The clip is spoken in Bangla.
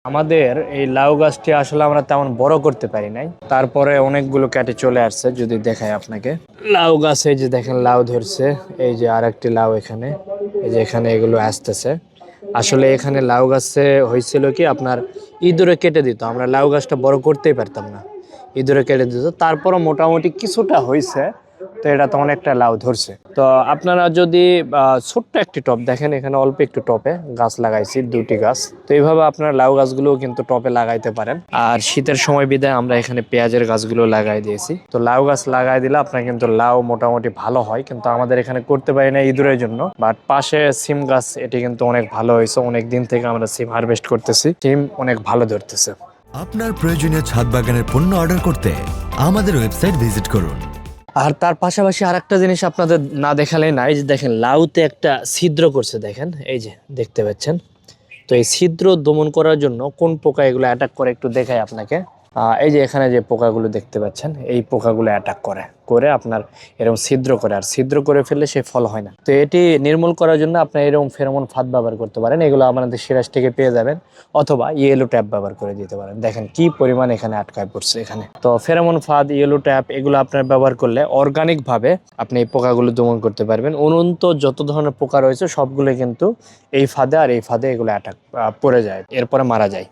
আমাদের এই লাউ গাছটি আসলে আমরা তেমন বড় করতে পারি নাই, তারপরে অনেকগুলো কেটে চলে আসছে। যদি দেখাই আপনাকে, লাউ গাছে যে দেখেন লাউ ধরছে, এই যে আর একটি লাউ এখানে, এই যে এখানে এগুলো আসতেছে। আসলে এখানে লাউ গাছে হয়েছিল কি আপনার ইঁদুরে কেটে দিত, আমরা লাউ গাছটা বড় করতেই পারতাম না, ইঁদুরে কেটে দিত। তারপরও মোটামুটি কিছুটা হয়েছে, তো এটা তো অনেকটা লাউ ধরছে। তো আপনারা যদি ছোট্ট একটি টব দেখেন, এখানে অল্প একটু টপে গাছ লাগাইছি, দুটি গাছ। তো এইভাবে আপনার লাউ গাছগুলো কিন্তু টপে লাগাইতে পারেন। আর শীতের সময় বিদায় আমরা এখানে পেঁয়াজের গাছগুলো লাগাই দিয়েছি। তো লাউ গাছ লাগাই দিলে আপনার কিন্তু লাউ মোটামুটি ভালো হয়, কিন্তু আমাদের এখানে করতে পারি না ইঁদুরের জন্য। বাট পাশে সিম গাছ, এটি কিন্তু অনেক ভালো হয়েছে। অনেক দিন থেকে আমরা সিম হারভেস্ট করতেছি, সিম অনেক ভালো ধরতেছে। আপনার প্রয়োজনীয় ছাদ বাগানের পণ্য অর্ডার করতে আমাদের ওয়েবসাইট ভিজিট করুন। আর তার পাশাপাশি আরেকটা জিনিস আপনাদের না দেখালেই না, এই যে দেখেন লাউতে একটা ছিদ্র করছে, দেখেন এই যে দেখতে পাচ্ছেন। তো এই ছিদ্র দমন করার জন্য কোন পোকা এগুলো অ্যাটাক করে একটু দেখাই আপনাকে। এই যে এখানে যে পোকাগুলো দেখতে পাচ্ছেন, এই পোকাগুলো অ্যাটাক করে করে আপনার এরকম ছিদ্র করে, আর ছিদ্র করে ফেললে সে ফল হয় না। তো এটি নির্মূল করার জন্য আপনার এরকম ফেরোমন ফাঁদ ব্যবহার করতে পারেন। এগুলো আমাদের সিরাজ থেকে পেয়ে যাবেন, অথবা ইয়েলো ট্যাপ ব্যবহার করে দিতে পারেন। দেখেন কি পরিমাণ এখানে আটকায় পড়ছে এখানে। তো ফেরোমন ফাঁদ, ইয়েলো ট্যাপ এগুলো আপনার ব্যবহার করলে অর্গানিক ভাবে আপনি এই পোকাগুলো দমন করতে পারবেন। অনন্ত যত ধরনের পোকা রয়েছে সবগুলো কিন্তু এই ফাঁদে আর এই ফাঁদে এগুলো অ্যাটাক পড়ে যায়, এরপরে মারা যায়।